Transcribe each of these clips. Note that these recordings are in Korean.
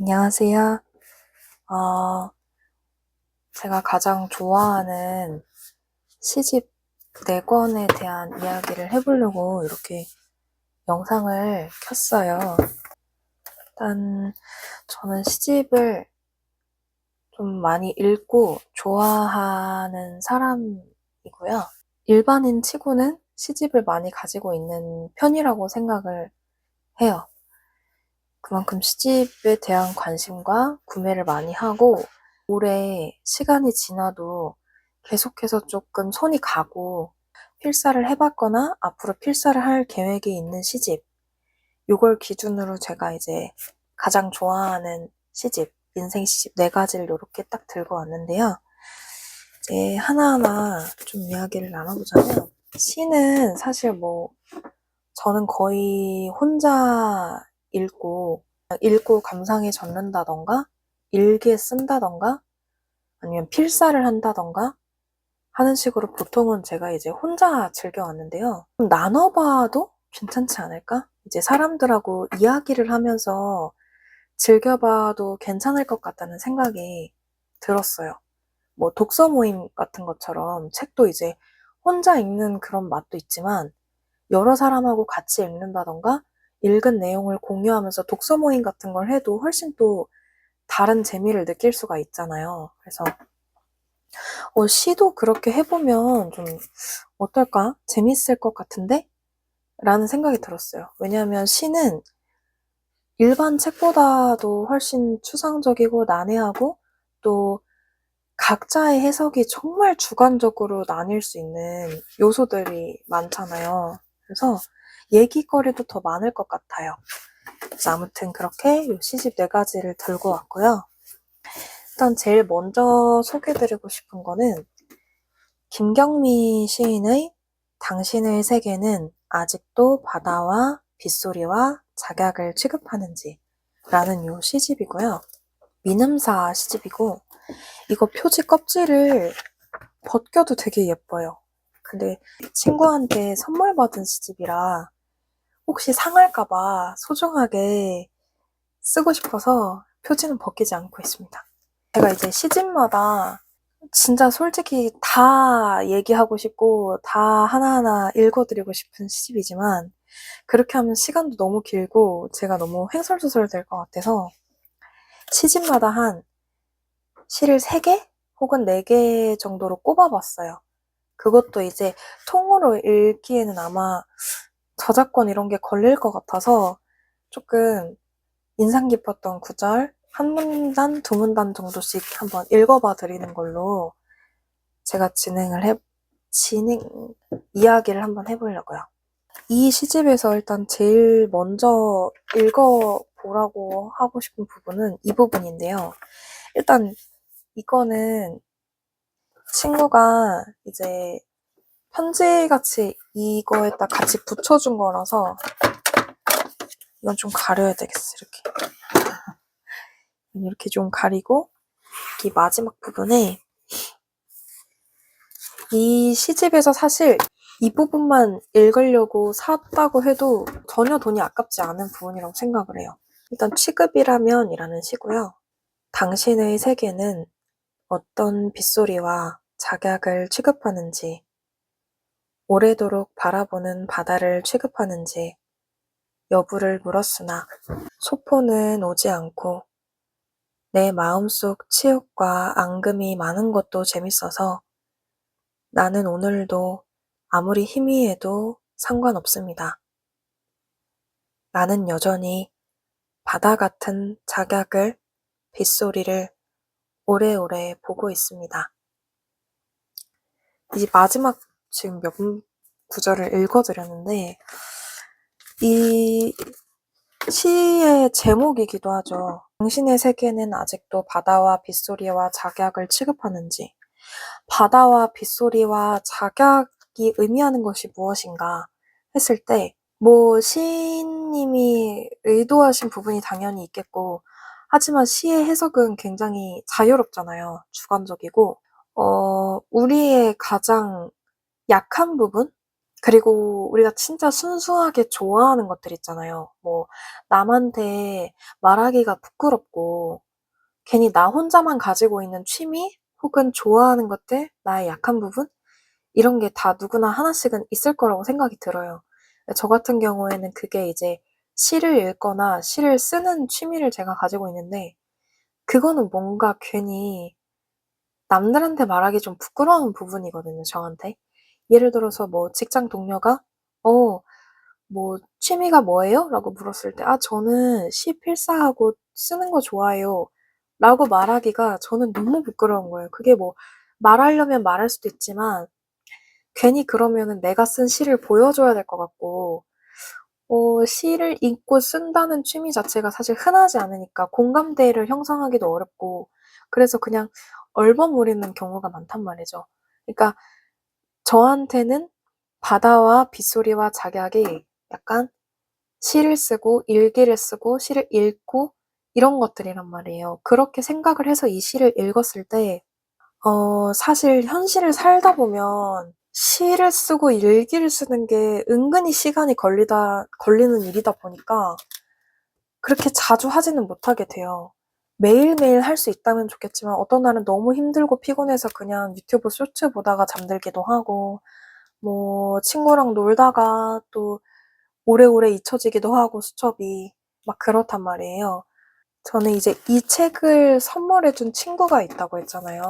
안녕하세요. 어, 제가 가장 좋아하는 시집 4권에 대한 이야기를 해보려고 이렇게 영상을 켰어요. 일단 저는 시집을 좀 많이 읽고 좋아하는 사람이고요. 일반인 치고는 시집을 많이 가지고 있는 편이라고 생각을 해요. 그만큼 시집에 대한 관심과 구매를 많이 하고 오래 시간이 지나도 계속해서 조금 손이 가고 필사를 해봤거나 앞으로 필사를 할 계획이 있는 시집, 요걸 기준으로 제가 이제 가장 좋아하는 시집, 인생 시집 4가지를 이렇게 딱 들고 왔는데요. 이제 하나하나 좀 이야기를 나눠보자면, 시는 사실 저는 거의 혼자 읽고 감상에 젖는다던가, 일기에 쓴다던가, 아니면 필사를 한다던가 하는 식으로 보통은 제가 이제 혼자 즐겨왔는데요. 좀 나눠봐도 괜찮지 않을까? 이제 사람들하고 이야기를 하면서 즐겨봐도 괜찮을 것 같다는 생각이 들었어요. 독서 모임 같은 것처럼 책도 이제 혼자 읽는 그런 맛도 있지만 여러 사람하고 같이 읽는다던가 읽은 내용을 공유하면서 독서 모임 같은 걸 해도 훨씬 또 다른 재미를 느낄 수가 있잖아요. 그래서 시도 그렇게 해보면 좀 어떨까? 재밌을 것 같은데? 라는 생각이 들었어요. 왜냐하면 시는 일반 책보다도 훨씬 추상적이고 난해하고 또 각자의 해석이 정말 주관적으로 나뉠 수 있는 요소들이 많잖아요. 그래서 얘기거리도 더 많을 것 같아요. 그래서 아무튼 그렇게 요 시집 4가지를 들고 왔고요. 일단 제일 먼저 소개드리고 싶은 거는 김경미 시인의 당신의 세계는 아직도 바다와 빗소리와 작약을 취급하는지 라는 요 시집이고요. 민음사 시집이고 이거 표지 껍질을 벗겨도 되게 예뻐요. 근데 친구한테 선물 받은 시집이라 혹시 상할까봐 소중하게 쓰고 싶어서 표지는 벗기지 않고 있습니다. 제가 이제 시집마다 진짜 솔직히 다 얘기하고 싶고 다 하나하나 읽어드리고 싶은 시집이지만 그렇게 하면 시간도 너무 길고 제가 너무 횡설수설 될 것 같아서 시집마다 한 시를 3개 혹은 4개 정도로 꼽아봤어요. 그것도 이제 통으로 읽기에는 아마 저작권 이런 게 걸릴 것 같아서 조금 인상 깊었던 구절 한 문단, 2문단 정도씩 한번 읽어봐 드리는 걸로 제가 이야기를 한번 해보려고요. 이 시집에서 일단 제일 먼저 읽어보라고 하고 싶은 부분은 이 부분인데요. 일단 이거는 친구가 이제 편지같이 이거에다 같이 붙여준 거라서 이건 좀 가려야 되겠어, 이렇게 좀 가리고 이 마지막 부분에 이 시집에서 사실 이 부분만 읽으려고 샀다고 해도 전혀 돈이 아깝지 않은 부분이라고 생각을 해요. 일단 취급이라면 이라는 시고요. 당신의 세계는 어떤 빗소리와 작약을 취급하는지, 오래도록 바라보는 바다를 취급하는지 여부를 물었으나 소포는 오지 않고 내 마음속 치욕과 앙금이 많은 것도 재밌어서 나는 오늘도 아무리 희미해도 상관없습니다. 나는 여전히 바다 같은 작약을, 빗소리를 오래오래 보고 있습니다. 이 마지막 지금 몇 구절을 읽어드렸는데 이 시의 제목이기도 하죠. 당신의 세계는 아직도 바다와 빗소리와 작약을 취급하는지, 바다와 빗소리와 작약이 의미하는 것이 무엇인가 했을 때 시인님이 의도하신 부분이 당연히 있겠고 하지만 시의 해석은 굉장히 자유롭잖아요. 주관적이고 우리의 가장 약한 부분? 그리고 우리가 진짜 순수하게 좋아하는 것들 있잖아요. 뭐 남한테 말하기가 부끄럽고 괜히 나 혼자만 가지고 있는 취미 혹은 좋아하는 것들, 나의 약한 부분 이런 게 다 누구나 하나씩은 있을 거라고 생각이 들어요. 저 같은 경우에는 그게 이제 시를 읽거나 시를 쓰는 취미를 제가 가지고 있는데 그거는 뭔가 괜히 남들한테 말하기 좀 부끄러운 부분이거든요, 저한테. 예를 들어서 뭐 직장 동료가 어, 뭐 취미가 뭐예요? 라고 물었을 때, 아, 저는 시 필사하고 쓰는 거 좋아해요. 라고 말하기가 저는 너무 부끄러운 거예요. 그게 뭐 말하려면 말할 수도 있지만 괜히 그러면은 내가 쓴 시를 보여줘야 될 것 같고, 시를 읽고 쓴다는 취미 자체가 사실 흔하지 않으니까 공감대를 형성하기도 어렵고, 그래서 그냥 얼버무리는 경우가 많단 말이죠. 그러니까 저한테는 바다와 빗소리와 작약이 약간 시를 쓰고 일기를 쓰고 시를 읽고 이런 것들이란 말이에요. 그렇게 생각을 해서 이 시를 읽었을 때, 사실 현실을 살다 보면 시를 쓰고 일기를 쓰는 게 은근히 시간이 걸리는 일이다 보니까 그렇게 자주 하지는 못하게 돼요. 매일매일 할 수 있다면 좋겠지만 어떤 날은 너무 힘들고 피곤해서 그냥 유튜브 쇼츠 보다가 잠들기도 하고, 뭐, 친구랑 놀다가 또 오래오래 잊혀지기도 하고 수첩이 막 그렇단 말이에요. 저는 이제 이 책을 선물해준 친구가 있다고 했잖아요.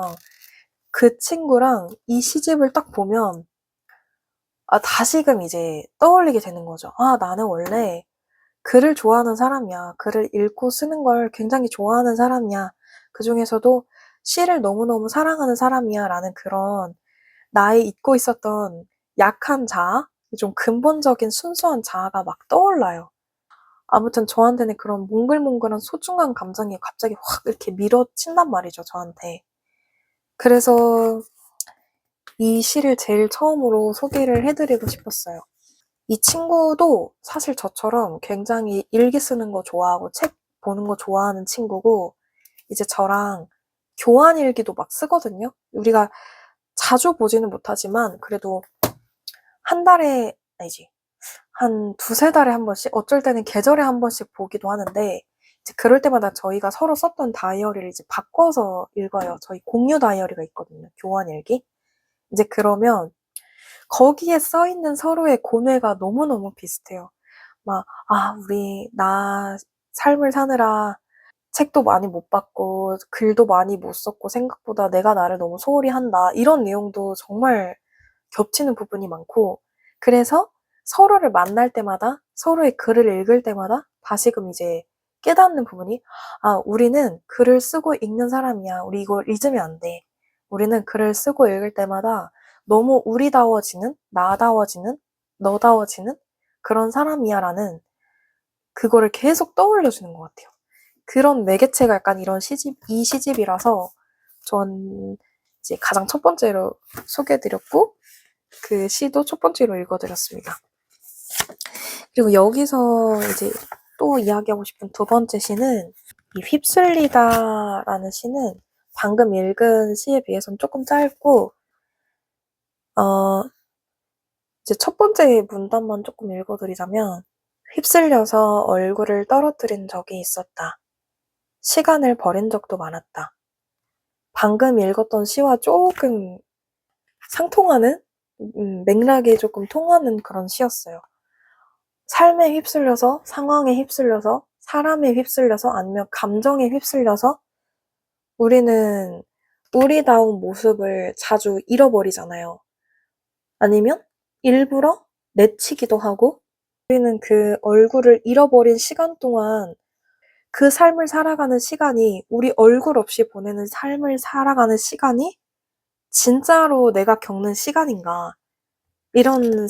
그 친구랑 이 시집을 딱 보면 다시금 이제 떠올리게 되는 거죠. 아, 나는 원래 글을 좋아하는 사람이야. 글을 읽고 쓰는 걸 굉장히 좋아하는 사람이야. 그중에서도 시를 너무너무 사랑하는 사람이야. 라는 그런 나의 잊고 있었던 약한 자아? 좀 근본적인 순수한 자아가 막 떠올라요. 아무튼 저한테는 그런 몽글몽글한 소중한 감정이 갑자기 확 이렇게 밀어친단 말이죠, 저한테. 그래서 이 시를 제일 처음으로 소개를 해드리고 싶었어요. 이 친구도 사실 저처럼 굉장히 일기 쓰는 거 좋아하고 책 보는 거 좋아하는 친구고, 이제 저랑 교환 일기도 막 쓰거든요. 우리가 자주 보지는 못하지만 그래도 한 달에 아니지, 한 두세 달에 한 번씩, 어쩔 때는 계절에 한 번씩 보기도 하는데, 이제 그럴 때마다 저희가 서로 썼던 다이어리를 이제 바꿔서 읽어요. 저희 공유 다이어리가 있거든요. 교환 일기. 이제 그러면 거기에 써 있는 서로의 고뇌가 너무너무 비슷해요. 막, 아, 나 삶을 사느라 책도 많이 못 봤고, 글도 많이 못 썼고, 생각보다 내가 나를 너무 소홀히 한다. 이런 내용도 정말 겹치는 부분이 많고, 그래서 서로를 만날 때마다, 서로의 글을 읽을 때마다 다시금 이제 깨닫는 부분이, 아, 우리는 글을 쓰고 읽는 사람이야. 우리 이거 잊으면 안 돼. 우리는 글을 쓰고 읽을 때마다 너무 우리다워지는, 나다워지는, 너다워지는 그런 사람이야 라는 그거를 계속 떠올려주는 것 같아요. 그런 매개체가 약간 이 시집이라서 전 이제 가장 첫 번째로 소개해드렸고, 그 시도 첫 번째로 읽어드렸습니다. 그리고 여기서 이제 또 이야기하고 싶은 두 번째 시는 이 휩쓸리다라는 시는 방금 읽은 시에 비해서는 조금 짧고, 이제 첫 번째 문단만 조금 읽어드리자면, 휩쓸려서 얼굴을 떨어뜨린 적이 있었다. 시간을 버린 적도 많았다. 방금 읽었던 시와 조금 상통하는, 맥락이 조금 통하는 그런 시였어요. 삶에 휩쓸려서, 상황에 휩쓸려서, 사람에 휩쓸려서, 아니면 감정에 휩쓸려서 우리는 우리다운 모습을 자주 잃어버리잖아요. 아니면 일부러 내치기도 하고, 우리는 그 얼굴을 잃어버린 시간 동안 그 삶을 살아가는 시간이, 우리 얼굴 없이 보내는 삶을 살아가는 시간이 진짜로 내가 겪는 시간인가? 이런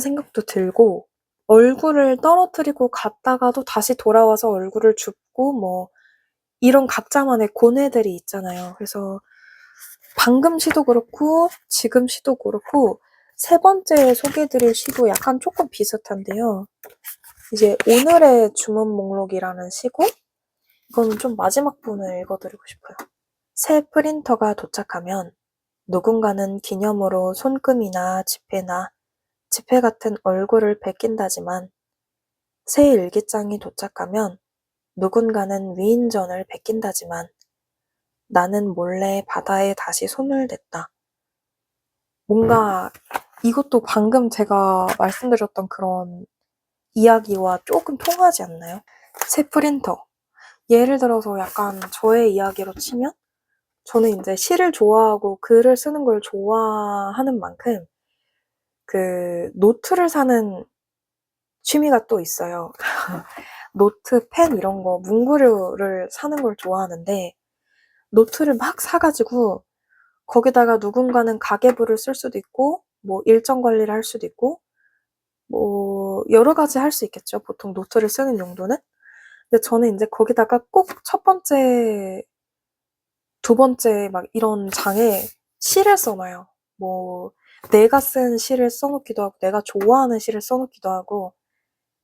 생각도 들고, 얼굴을 떨어뜨리고 갔다가도 다시 돌아와서 얼굴을 줍고, 뭐, 이런 각자만의 고뇌들이 있잖아요. 그래서 방금 시도 그렇고, 지금 시도 그렇고, 세 번째 소개해드릴 시도 약간 조금 비슷한데요. 이제 오늘의 주문 목록이라는 시고, 이거는 좀 마지막 분을 읽어드리고 싶어요. 새 프린터가 도착하면 누군가는 기념으로 손금이나 지폐 같은 얼굴을 베낀다지만 새 일기장이 도착하면 누군가는 위인전을 베낀다지만 나는 몰래 바다에 다시 손을 댔다. 뭔가 이것도 방금 제가 말씀드렸던 그런 이야기와 조금 통하지 않나요? 새 프린터. 예를 들어서 약간 저의 이야기로 치면 저는 이제 시를 좋아하고 글을 쓰는 걸 좋아하는 만큼 그 노트를 사는 취미가 또 있어요. 노트, 펜 이런 거 문구류를 사는 걸 좋아하는데 노트를 막 사가지고 거기다가 누군가는 가계부를 쓸 수도 있고 뭐 일정 관리를 할 수도 있고 뭐 여러 가지 할 수 있겠죠. 보통 노트를 쓰는 용도는. 근데 저는 이제 거기다가 꼭 첫 번째, 두 번째 막 이런 장에 시를 써놔요. 뭐 내가 쓴 시를 써놓기도 하고 내가 좋아하는 시를 써놓기도 하고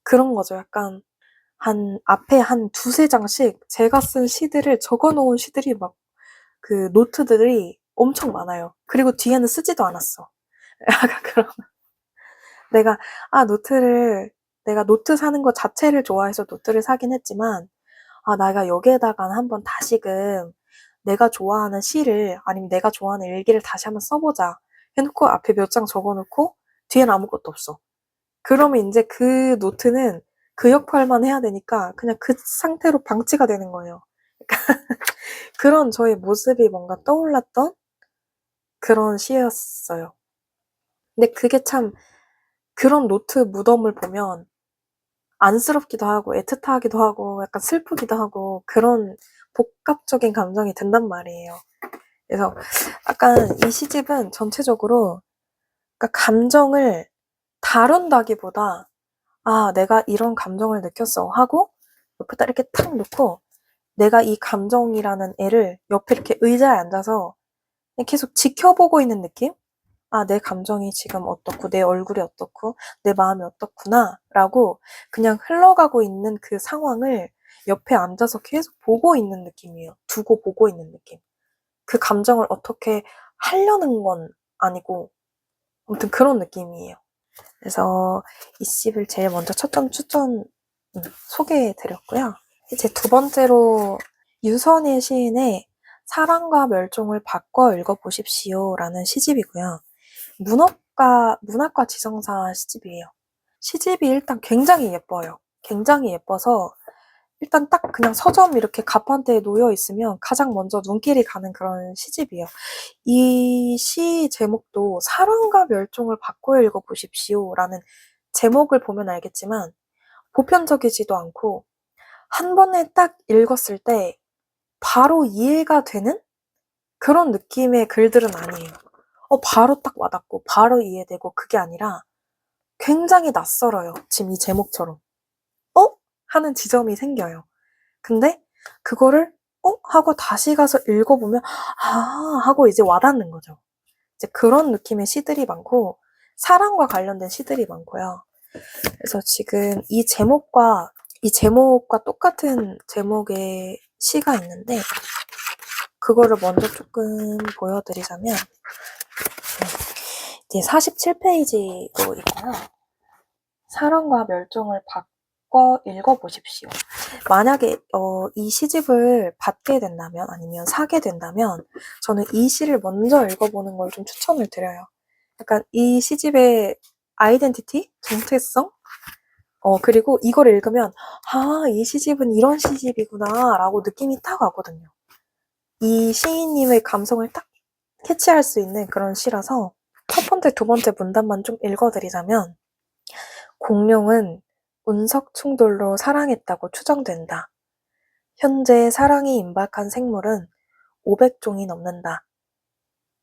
그런 거죠. 약간 앞에 한 두세 장씩 제가 쓴 시들을 적어놓은 시들이 막 그 노트들이 엄청 많아요. 그리고 뒤에는 쓰지도 않았어. 약간 그런 내가 내가 노트 사는 거 자체를 좋아해서 노트를 사긴 했지만 내가 여기에다가 한번 다시금 내가 좋아하는 시를 아니면 내가 좋아하는 일기를 다시 한번 써보자 해놓고 앞에 몇 장 적어놓고 뒤에는 아무것도 없어. 그러면 이제 그 노트는 그 역할만 해야 되니까 그냥 그 상태로 방치가 되는 거예요. 그런 저의 모습이 뭔가 떠올랐던 그런 시였어요. 근데 그게 참 그런 노트 무덤을 보면 안쓰럽기도 하고 애틋하기도 하고 약간 슬프기도 하고 그런 복합적인 감정이 든단 말이에요. 그래서 약간 이 시집은 전체적으로 그러니까 감정을 다룬다기보다 내가 이런 감정을 느꼈어 하고 옆에다 이렇게 탁 놓고 내가 이 감정이라는 애를 옆에 이렇게 의자에 앉아서 계속 지켜보고 있는 느낌? 내 감정이 지금 어떻고, 내 얼굴이 어떻고, 내 마음이 어떻구나, 라고 그냥 흘러가고 있는 그 상황을 옆에 앉아서 계속 보고 있는 느낌이에요. 두고 보고 있는 느낌. 그 감정을 어떻게 하려는 건 아니고, 아무튼 그런 느낌이에요. 그래서 이 시집을 제일 먼저 소개해드렸고요. 이제 두 번째로 유선일 시인의 사랑과 멸종을 바꿔 읽어보십시오 라는 시집이고요. 문학과 지성사 시집이에요. 시집이 일단 굉장히 예뻐요. 굉장히 예뻐서 일단 딱 그냥 서점 이렇게 가판대에 놓여 있으면 가장 먼저 눈길이 가는 그런 시집이에요. 이 시 제목도 사랑과 멸종을 바꿔 읽어보십시오 라는 제목을 보면 알겠지만 보편적이지도 않고 한 번에 딱 읽었을 때 바로 이해가 되는 그런 느낌의 글들은 아니에요. 바로 딱 와닿고 바로 이해되고 그게 아니라 굉장히 낯설어요. 지금 이 제목처럼. 하는 지점이 생겨요. 근데 그거를 하고 다시 가서 읽어보면 하고 이제 와닿는 거죠. 이제 그런 느낌의 시들이 많고 사랑과 관련된 시들이 많고요. 그래서 지금 이 제목과 똑같은 제목의 시가 있는데 그거를 먼저 조금 보여드리자면 이제 47페이지로 있고요. 사랑과 멸종을 바꿔 읽어보십시오. 만약에 이 시집을 받게 된다면 아니면 사게 된다면 저는 이 시를 먼저 읽어보는 걸 좀 추천을 드려요. 약간 이 시집의 아이덴티티? 정체성? 그리고 이걸 읽으면 이 시집은 이런 시집이구나 라고 느낌이 딱 와거든요. 이 시인님의 감성을 딱 캐치할 수 있는 그런 시라서 첫 번째, 두 번째 문단만 좀 읽어드리자면 공룡은 운석 충돌로 사랑했다고 추정된다. 현재 사랑이 임박한 생물은 500종이 넘는다.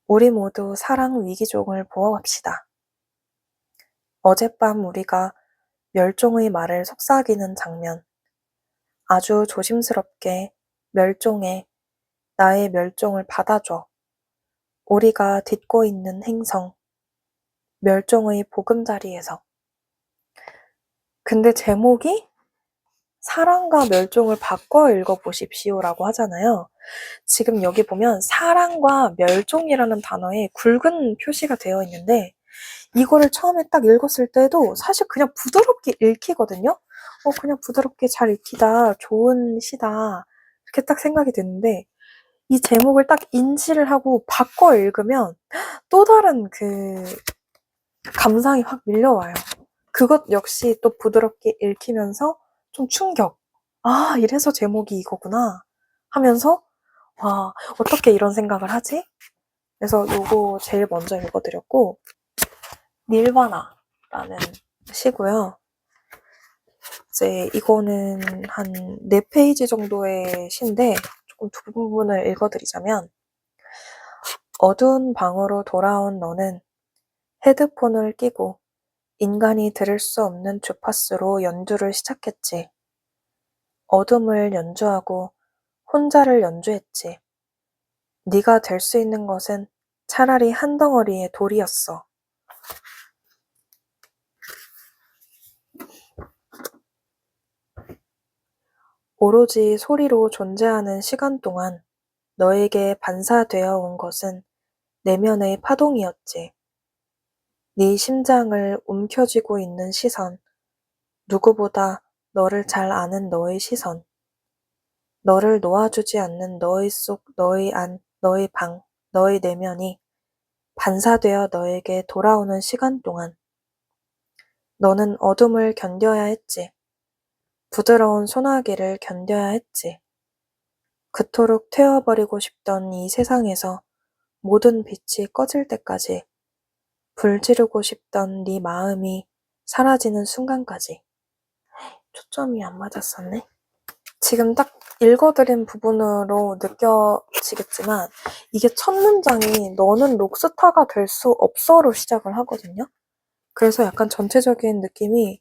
우리 모두 사랑 위기종을 보호합시다. 어젯밤 우리가 멸종의 말을 속삭이는 장면. 아주 조심스럽게 멸종해 나의 멸종을 받아줘. 우리가 딛고 있는 행성. 멸종의 보금자리에서. 근데 제목이 사랑과 멸종을 바꿔 읽어보십시오라고 하잖아요. 지금 여기 보면 사랑과 멸종이라는 단어에 굵은 표시가 되어 있는데 이거를 처음에 딱 읽었을 때도 사실 그냥 부드럽게 읽히거든요. 그냥 부드럽게 잘 읽히다, 좋은 시다 이렇게 딱 생각이 드는데 이 제목을 딱 인지를 하고 바꿔 읽으면 또 다른 그 감상이 확 밀려와요. 그것 역시 또 부드럽게 읽히면서 좀 충격. 아, 이래서 제목이 이거구나 하면서 와, 어떻게 이런 생각을 하지? 그래서 요거 제일 먼저 읽어드렸고 닐바나라는 시고요. 이제 이거는 한 4페이지 정도의 시인데 조금 두 부분을 읽어드리자면 어두운 방으로 돌아온 너는 헤드폰을 끼고 인간이 들을 수 없는 주파수로 연주를 시작했지. 어둠을 연주하고 혼자를 연주했지. 네가 될 수 있는 것은 차라리 한 덩어리의 돌이었어. 오로지 소리로 존재하는 시간 동안 너에게 반사되어 온 것은 내면의 파동이었지. 네 심장을 움켜쥐고 있는 시선, 누구보다 너를 잘 아는 너의 시선, 너를 놓아주지 않는 너의 속, 너의 안, 너의 방, 너의 내면이 반사되어 너에게 돌아오는 시간 동안 너는 어둠을 견뎌야 했지. 부드러운 소나기를 견뎌야 했지. 그토록 태워버리고 싶던 이 세상에서 모든 빛이 꺼질 때까지 불 지르고 싶던 네 마음이 사라지는 순간까지. 초점이 안 맞았었네. 지금 딱 읽어드린 부분으로 느껴지겠지만 이게 첫 문장이 너는 록스타가 될 수 없어로 시작을 하거든요. 그래서 약간 전체적인 느낌이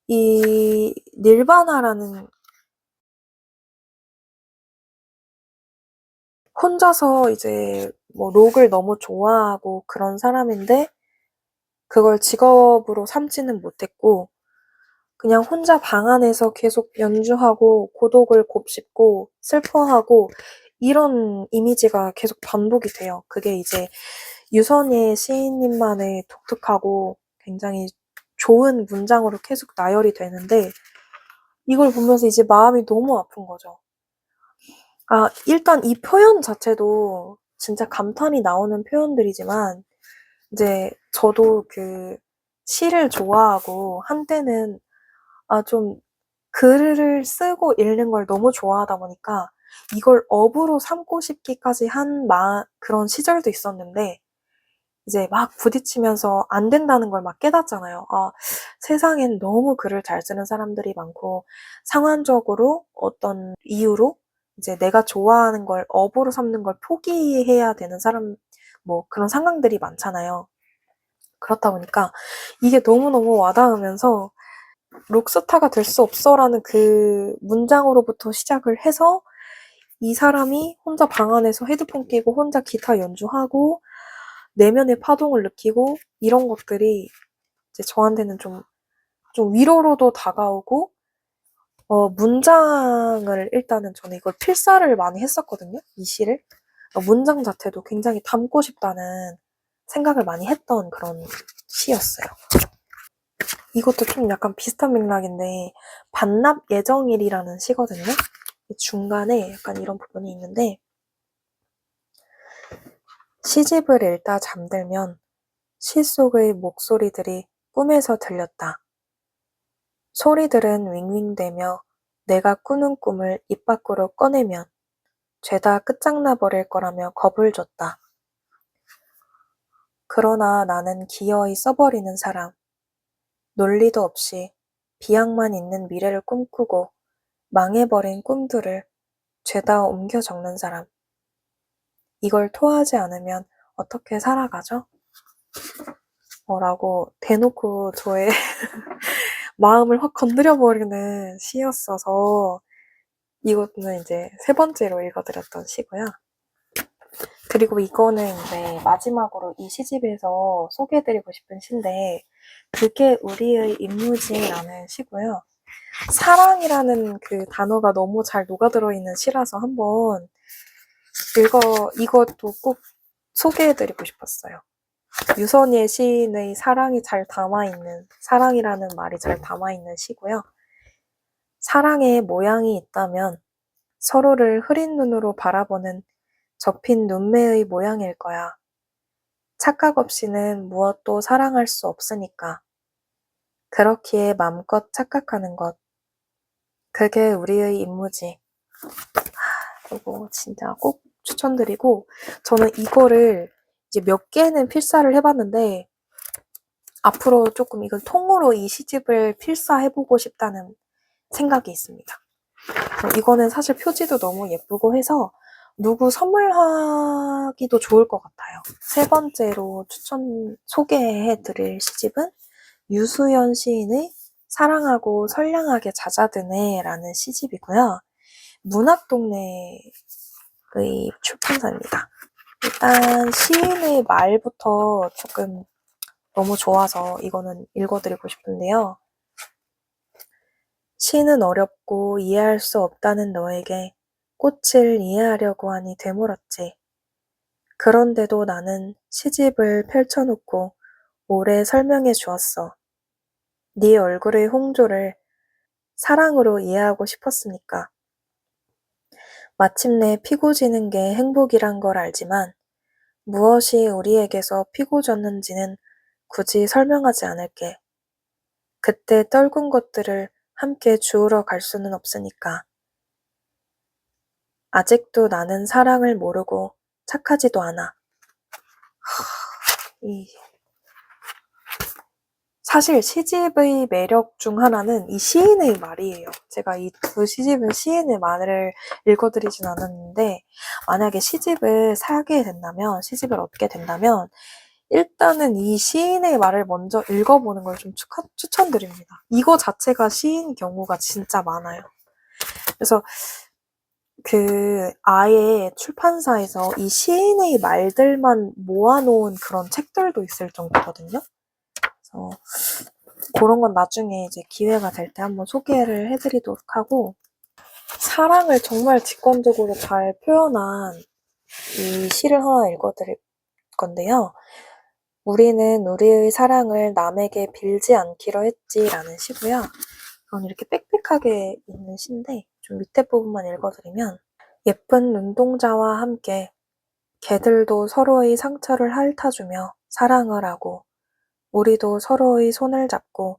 이 닐바나라는 혼자서 이제 뭐 록을 너무 좋아하고 그런 사람인데 그걸 직업으로 삼지는 못했고 그냥 혼자 방 안에서 계속 연주하고 고독을 곱씹고 슬퍼하고 이런 이미지가 계속 반복이 돼요. 그게 이제 유선예 시인님만의 독특하고 굉장히 좋은 문장으로 계속 나열이 되는데 이걸 보면서 이제 마음이 너무 아픈 거죠. 아, 일단 이 표현 자체도 진짜 감탄이 나오는 표현들이지만 이제 저도 그 시를 좋아하고 한때는 좀 글을 쓰고 읽는 걸 너무 좋아하다 보니까 이걸 업으로 삼고 싶기까지 한 그런 시절도 있었는데 이제 막 부딪히면서 안 된다는 걸 막 깨닫잖아요. 세상엔 너무 글을 잘 쓰는 사람들이 많고 상황적으로 어떤 이유로 이제 내가 좋아하는 걸 업으로 삼는 걸 포기해야 되는 사람 뭐 그런 상황들이 많잖아요. 그렇다 보니까 이게 너무너무 와닿으면서 록스타가 될 수 없어라는 그 문장으로부터 시작을 해서 이 사람이 혼자 방 안에서 헤드폰 끼고 혼자 기타 연주하고 내면의 파동을 느끼고 이런 것들이 이제 저한테는 좀 위로로도 다가오고 문장을 일단은 저는 이걸 필사를 많이 했었거든요. 이 시를. 문장 자체도 굉장히 담고 싶다는 생각을 많이 했던 그런 시였어요. 이것도 좀 약간 비슷한 맥락인데 반납 예정일이라는 시거든요. 중간에 약간 이런 부분이 있는데 시집을 읽다 잠들면 시 속의 목소리들이 꿈에서 들렸다. 소리들은 윙윙대며 내가 꾸는 꿈을 입 밖으로 꺼내면 죄다 끝장나 버릴 거라며 겁을 줬다. 그러나 나는 기어이 써버리는 사람. 논리도 없이 비약만 있는 미래를 꿈꾸고 망해버린 꿈들을 죄다 옮겨 적는 사람. 이걸 토하지 않으면 어떻게 살아가죠? 라고 대놓고 저의 마음을 확 건드려버리는 시였어서 이거는 이제 3번째로 읽어드렸던 시고요. 그리고 이거는 이제 마지막으로 이 시집에서 소개해드리고 싶은 시인데 그게 우리의 임무지라는 시고요. 사랑이라는 그 단어가 너무 잘 녹아들어 있는 시라서 한번 이것도 꼭 소개해드리고 싶었어요. 유선예 시인의 사랑이라는 말이 잘 담아있는 시고요. 사랑의 모양이 있다면 서로를 흐린 눈으로 바라보는 접힌 눈매의 모양일 거야. 착각 없이는 무엇도 사랑할 수 없으니까. 그렇기에 맘껏 착각하는 것. 그게 우리의 임무지. 이거 진짜 꼭 추천드리고, 저는 이거를 이제 몇 개는 필사를 해봤는데, 앞으로 조금 이걸 통으로 이 시집을 필사해보고 싶다는 생각이 있습니다. 이거는 사실 표지도 너무 예쁘고 해서 누구 선물하기도 좋을 것 같아요. 세 번째로 소개해드릴 시집은 유수연 시인의 사랑하고 선량하게 잦아드네 라는 시집이고요. 문학동네의 출판사입니다. 일단 시인의 말부터 조금 너무 좋아서 이거는 읽어드리고 싶은데요. 시는 어렵고 이해할 수 없다는 너에게 꽃을 이해하려고 하니 되물었지. 그런데도 나는 시집을 펼쳐놓고 오래 설명해 주었어. 네 얼굴의 홍조를 사랑으로 이해하고 싶었으니까. 마침내 피고 지는 게 행복이란 걸 알지만 무엇이 우리에게서 피고 졌는지는 굳이 설명하지 않을게. 그때 떨군 것들을 함께 주우러 갈 수는 없으니까. 아직도 나는 사랑을 모르고 착하지도 않아. 사실 시집의 매력 중 하나는 이 시인의 말이에요. 제가 이 두 시집은 시인의 말을 읽어드리진 않았는데, 만약에 시집을 시집을 얻게 된다면 일단은 이 시인의 말을 먼저 읽어보는 걸 좀 추천드립니다. 이거 자체가 시인 경우가 진짜 많아요. 그래서 아예 출판사에서 이 시인의 말들만 모아놓은 그런 책들도 있을 정도거든요. 그래서 그런 건 나중에 이제 기회가 될 때 한번 소개를 해드리도록 하고, 사랑을 정말 직관적으로 잘 표현한 이 시를 하나 읽어드릴 건데요. 우리는 우리의 사랑을 남에게 빌지 않기로 했지라는 시고요. 이건 이렇게 빽빽하게 있는 시인데 좀 밑에 부분만 읽어드리면, 예쁜 눈동자와 함께 개들도 서로의 상처를 핥아주며 사랑을 하고 우리도 서로의 손을 잡고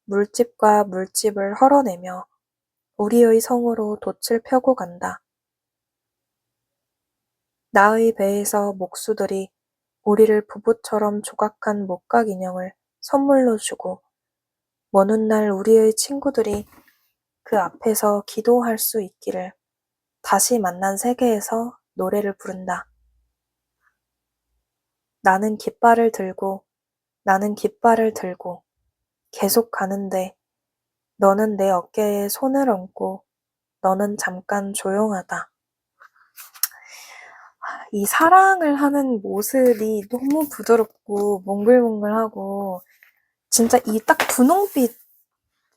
물집과 물집을 헐어내며 우리의 성으로 돛을 펴고 간다. 나의 배에서 목수들이 우리를 부부처럼 조각한 목각 인형을 선물로 주고 먼 훗날 우리의 친구들이 그 앞에서 기도할 수 있기를 다시 만난 세계에서 노래를 부른다. 나는 깃발을 들고 계속 가는데 너는 내 어깨에 손을 얹고 너는 잠깐 조용하다. 이 사랑을 하는 모습이 너무 부드럽고 몽글몽글하고 진짜 이 딱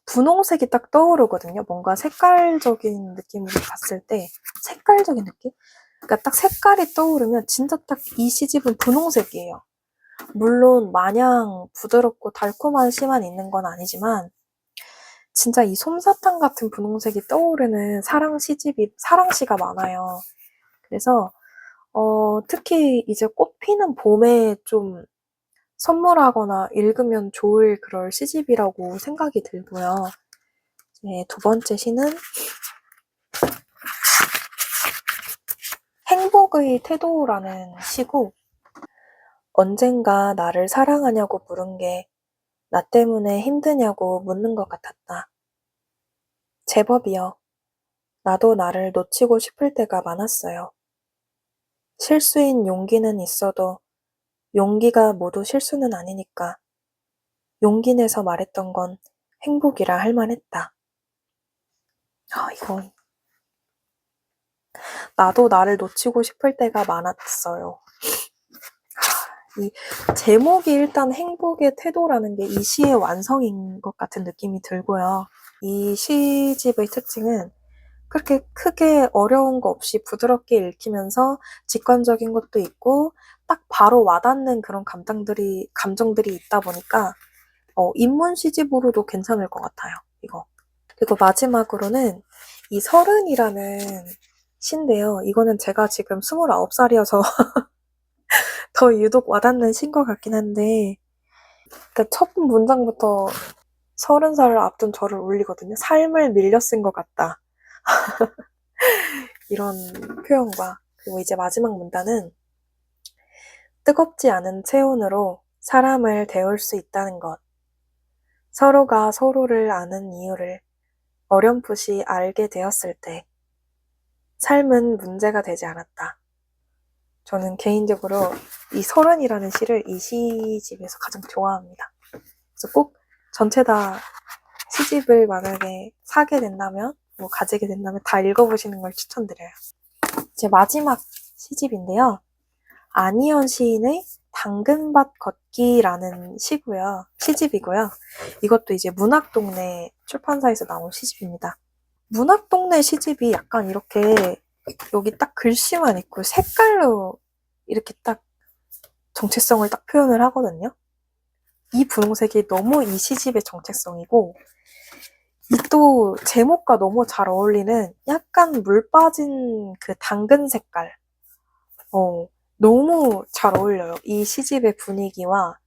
분홍색이 딱 떠오르거든요. 뭔가 색깔적인 느낌으로 봤을 때 색깔적인 느낌? 그러니까 딱 색깔이 떠오르면 진짜 딱 이 시집은 분홍색이에요. 물론 마냥 부드럽고 달콤한 시만 있는 건 아니지만 진짜 이 솜사탕 같은 분홍색이 떠오르는 사랑시가 많아요. 그래서 특히 이제 꽃 피는 봄에 좀 선물하거나 읽으면 좋을 그럴 시집이라고 생각이 들고요. 네, 두 번째 시는 행복의 태도라는 시고, 언젠가 나를 사랑하냐고 물은 게 나 때문에 힘드냐고 묻는 것 같았다. 제법이요. 나도 나를 놓치고 싶을 때가 많았어요. 실수인 용기는 있어도 용기가 모두 실수는 아니니까 용기 내서 말했던 건 행복이라 할 만했다. 이건 나도 나를 놓치고 싶을 때가 많았어요. 이 제목이 일단 행복의 태도라는 게 이 시의 완성인 것 같은 느낌이 들고요. 이 시집의 특징은 그렇게 크게 어려운 거 없이 부드럽게 읽히면서 직관적인 것도 있고 딱 바로 와닿는 그런 감정들이 있다 보니까 입문 시집으로도 괜찮을 것 같아요. 이거. 그리고 마지막으로는 이 서른이라는 시인데요. 이거는 제가 지금 29살이어서 더 유독 와닿는 시인 것 같긴 한데 그러니까 첫 문장부터 30살을 앞둔 저를 울리거든요. 삶을 밀려 쓴 것 같다. 이런 표현과 그리고 이제 마지막 문단은 뜨겁지 않은 체온으로 사람을 데울 수 있다는 것. 서로가 서로를 아는 이유를 어렴풋이 알게 되었을 때 삶은 문제가 되지 않았다. 저는 개인적으로 이 서른이라는 시를 이 시집에서 가장 좋아합니다. 그래서 꼭 전체 다 시집을 만약에 사게 된다면 뭐 가지게 된다면 다 읽어보시는 걸 추천드려요. 제 마지막 시집인데요. 안희연 시인의 당근밭 걷기라는 시집이고요. 이것도 이제 문학동네 출판사에서 나온 시집입니다. 문학동네 시집이 약간 이렇게 여기 딱 글씨만 있고 색깔로 이렇게 딱 정체성을 딱 표현을 하거든요. 이 분홍색이 너무 이 시집의 정체성이고 이 또 제목과 너무 잘 어울리는 약간 물 빠진 그 당근 색깔 너무 잘 어울려요. 이 시집의 분위기와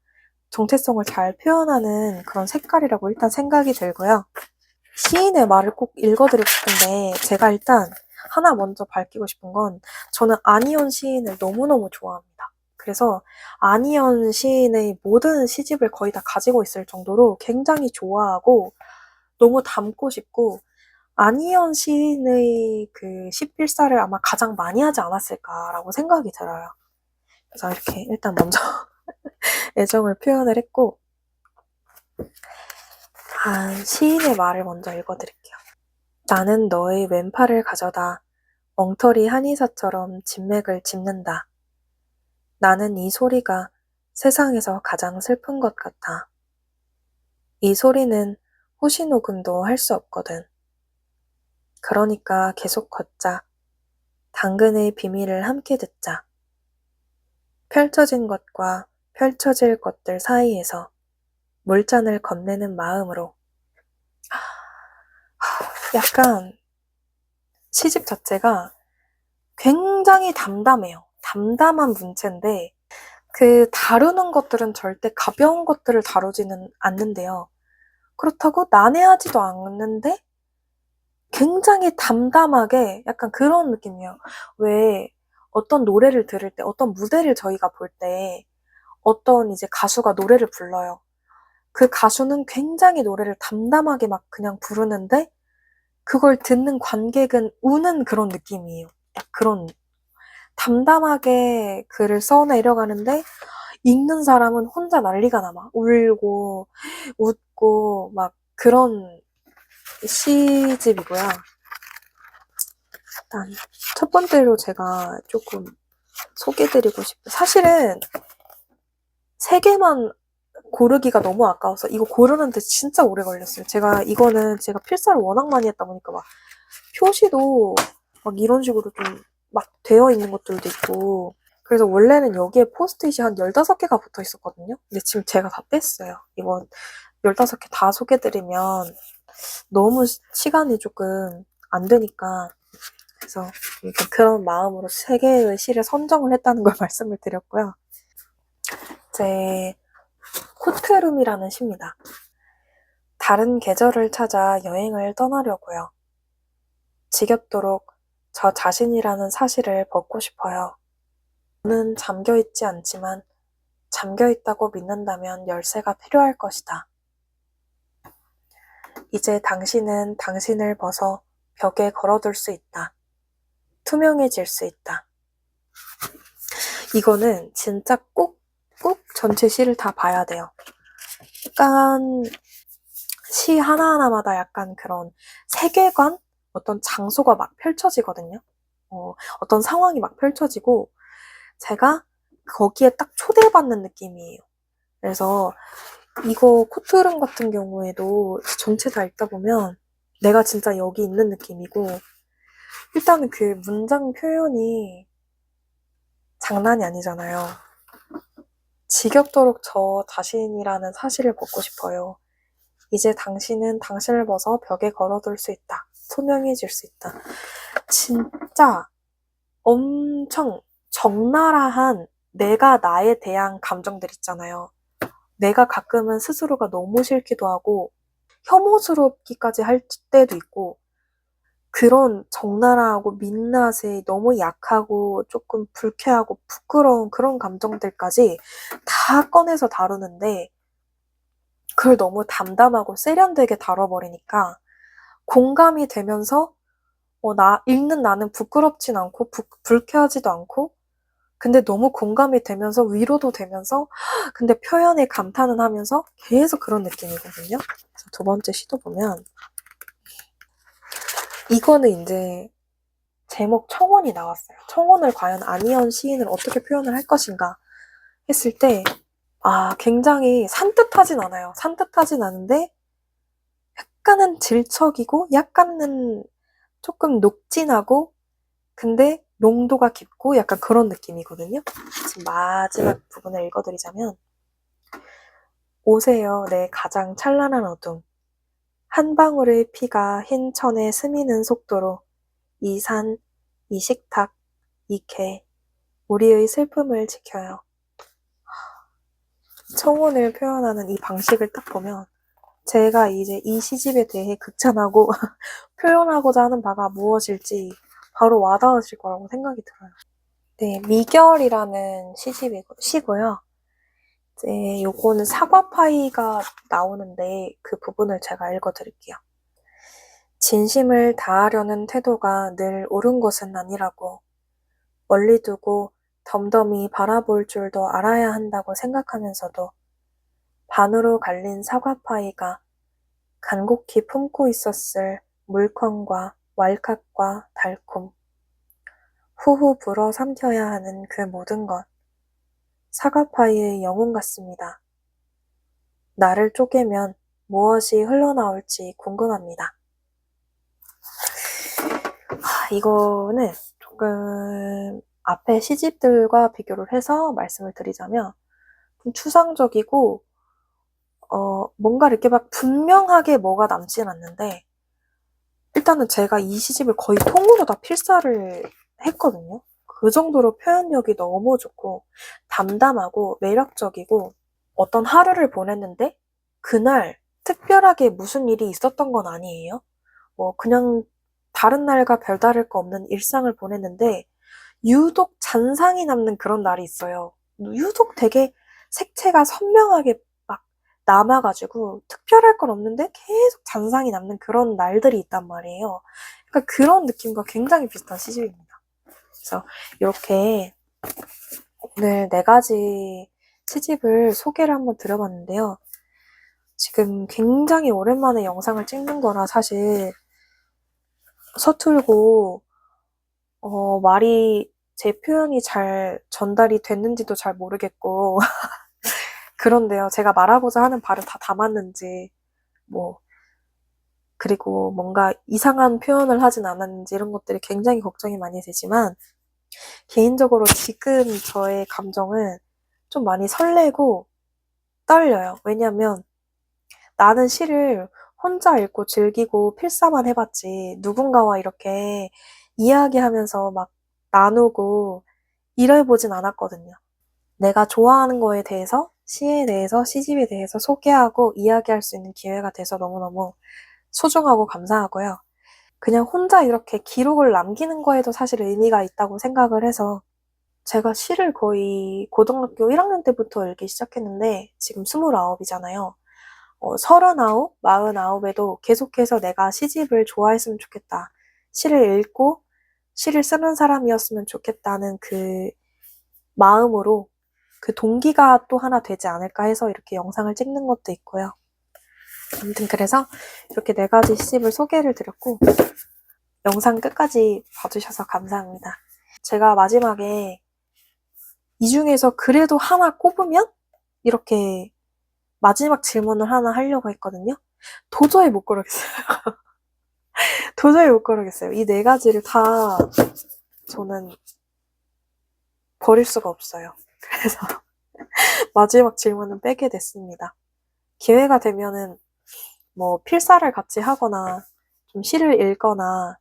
정체성을 잘 표현하는 그런 색깔이라고 일단 생각이 들고요. 시인의 말을 꼭 읽어드리고 싶은데 제가 일단 하나 먼저 밝히고 싶은 건 저는 안희연 시인을 너무너무 좋아합니다. 그래서 안희연 시인의 모든 시집을 거의 다 가지고 있을 정도로 굉장히 좋아하고 너무 담고 싶고 안희연 시인의 그 시필사를 아마 가장 많이 하지 않았을까라고 생각이 들어요. 그래서 이렇게 일단 먼저 애정을 표현을 했고 시인의 말을 먼저 읽어드릴게요. 나는 너의 왼팔을 가져다 엉터리 한의사처럼 진맥을 짚는다. 나는 이 소리가 세상에서 가장 슬픈 것 같아. 이 소리는 호시녹음도 할 수 없거든. 그러니까 계속 걷자. 당근의 비밀을 함께 듣자. 펼쳐진 것과 펼쳐질 것들 사이에서 물잔을 건네는 마음으로. 약간 시집 자체가 굉장히 담담해요. 담담한 문체인데 그 다루는 것들은 절대 가벼운 것들을 다루지는 않는데요. 그렇다고 난해하지도 않는데 굉장히 담담하게 약간 그런 느낌이에요. 왜 어떤 노래를 들을 때, 어떤 무대를 저희가 볼 때 어떤 이제 가수가 노래를 불러요. 그 가수는 굉장히 노래를 담담하게 막 그냥 부르는데 그걸 듣는 관객은 우는 그런 느낌이에요. 그런 담담하게 글을 써내려가는데 읽는 사람은 혼자 난리가 나 막 울고 웃고 막 그런 시집이고요. 일단 첫 번째로 제가 조금 소개드리고 싶은 사실은 세 개만 고르기가 너무 아까워서 이거 고르는데 진짜 오래 걸렸어요. 이거는 제가 필사를 워낙 많이 했다 보니까 막 표시도 막 이런 식으로 좀 막 되어 있는 것들도 있고 그래서 원래는 여기에 포스트잇이 한 15개가 붙어 있었거든요. 근데 지금 제가 다 뺐어요. 이거 15개 다 소개드리면 너무 시간이 조금 안 되니까 그래서 그런 마음으로 3개의 시를 선정을 했다는 걸 말씀을 드렸고요. 제 코트룸이라는 시입니다. 다른 계절을 찾아 여행을 떠나려고요. 지겹도록 저 자신이라는 사실을 벗고 싶어요. 저는 잠겨있지 않지만 잠겨있다고 믿는다면 열쇠가 필요할 것이다. 이제 당신은 당신을 벗어 벽에 걸어둘 수 있다. 투명해질 수 있다. 이거는 진짜 꼭 전체 시를 다 봐야 돼요. 약간 시 하나하나마다 약간 그런 세계관? 어떤 장소가 막 펼쳐지거든요. 어떤 상황이 막 펼쳐지고 제가 거기에 딱 초대받는 느낌이에요. 그래서 이거 코트룸 같은 경우에도 전체 다 읽다 보면 내가 진짜 여기 있는 느낌이고, 일단은 그 문장 표현이 장난이 아니잖아요. 지겹도록 저 자신이라는 사실을 벗고 싶어요. 이제 당신은 당신을 벗어 벽에 걸어둘 수 있다. 투명해질 수 있다. 진짜 엄청 적나라한 내가 나에 대한 감정들 있잖아요. 내가 가끔은 스스로가 너무 싫기도 하고 혐오스럽기까지 할 때도 있고 그런 적나라하고 민낯에 너무 약하고 조금 불쾌하고 부끄러운 그런 감정들까지 다 꺼내서 다루는데 그걸 너무 담담하고 세련되게 다뤄버리니까 공감이 되면서 읽는 나는 부끄럽진 않고 불쾌하지도 않고 근데 너무 공감이 되면서 위로도 되면서 근데 표현에 감탄은 하면서 계속 그런 느낌이거든요. 그래서 두 번째 시도 보면 이거는 이제 제목 청혼이 나왔어요. 청혼을 과연 안희연 시인을 어떻게 표현을 할 것인가 했을 때 굉장히 산뜻하진 않아요. 산뜻하진 않은데 약간은 질척이고 약간은 조금 녹진하고 근데 농도가 깊고 약간 그런 느낌이거든요. 지금 마지막 부분을 읽어드리자면 오세요 내 가장 찬란한 어둠 한 방울의 피가 흰 천에 스미는 속도로 이 산, 이 식탁, 이 개, 우리의 슬픔을 지켜요. 청혼을 표현하는 이 방식을 딱 보면 제가 이제 이 시집에 대해 극찬하고 표현하고자 하는 바가 무엇일지 바로 와닿으실 거라고 생각이 들어요. 네, 미결이라는 시고요. 이제 요거는 사과파이가 나오는데 그 부분을 제가 읽어드릴게요. 진심을 다하려는 태도가 늘 옳은 것은 아니라고 멀리 두고 덤덤히 바라볼 줄도 알아야 한다고 생각하면서도 반으로 갈린 사과파이가 간곡히 품고 있었을 물컹과 왈칵과 달콤, 후후 불어 삼켜야 하는 그 모든 것, 사과파이의 영혼 같습니다. 나를 쪼개면 무엇이 흘러나올지 궁금합니다. 이거는 조금 앞에 시집들과 비교를 해서 말씀을 드리자면 좀 추상적이고 뭔가 이렇게 막 분명하게 뭐가 남진 않는데 일단은 제가 이 시집을 거의 통으로 다 필사를 했거든요. 그 정도로 표현력이 너무 좋고 담담하고 매력적이고 어떤 하루를 보냈는데 그날 특별하게 무슨 일이 있었던 건 아니에요. 그냥 다른 날과 별다를 거 없는 일상을 보냈는데 유독 잔상이 남는 그런 날이 있어요. 유독 되게 색채가 선명하게 막 남아가지고 특별할 건 없는데 계속 잔상이 남는 그런 날들이 있단 말이에요. 그러니까 그런 느낌과 굉장히 비슷한 시집입니다. 그래서 이렇게 오늘 4가지 시집을 소개를 한번 드려봤는데요. 지금 굉장히 오랜만에 영상을 찍는 거라 사실 서툴고 말이 제 표현이 잘 전달이 됐는지도 잘 모르겠고 그런데요. 제가 말하고자 하는 바를 다 담았는지 그리고 뭔가 이상한 표현을 하진 않았는지 이런 것들이 굉장히 걱정이 많이 되지만 개인적으로 지금 저의 감정은 좀 많이 설레고 떨려요. 왜냐면 나는 시를 혼자 읽고 즐기고 필사만 해봤지 누군가와 이렇게 이야기하면서 막 나누고 이래보진 않았거든요. 내가 좋아하는 거에 대해서, 시에 대해서, 시집에 대해서 소개하고 이야기할 수 있는 기회가 돼서 너무너무 소중하고 감사하고요. 그냥 혼자 이렇게 기록을 남기는 거에도 사실 의미가 있다고 생각을 해서 제가 시를 거의 고등학교 1학년 때부터 읽기 시작했는데 지금 29이잖아요. 39, 49에도 계속해서 내가 시집을 좋아했으면 좋겠다. 시를 읽고 시를 쓰는 사람이었으면 좋겠다는 그 마음으로 그 동기가 또 하나 되지 않을까 해서 이렇게 영상을 찍는 것도 있고요. 아무튼 그래서 이렇게 4가지 시집을 소개를 드렸고 영상 끝까지 봐주셔서 감사합니다. 제가 마지막에 이 중에서 그래도 하나 꼽으면 이렇게 마지막 질문을 하나 하려고 했거든요. 도저히 못 고르겠어요. 도저히 못 고르겠어요. 이 네 가지를 다 저는 버릴 수가 없어요. 그래서 마지막 질문은 빼게 됐습니다. 기회가 되면은 뭐 필사를 같이 하거나 좀 시를 읽거나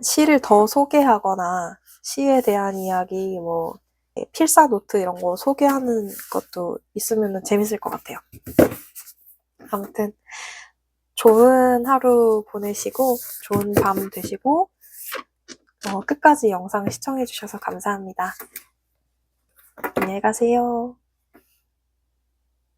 시를 더 소개하거나 시에 대한 이야기 뭐 필사 노트 이런 거 소개하는 것도 있으면 재밌을 것 같아요. 아무튼 좋은 하루 보내시고 좋은 밤 되시고 끝까지 영상 시청해주셔서 감사합니다. 안녕히 가세요.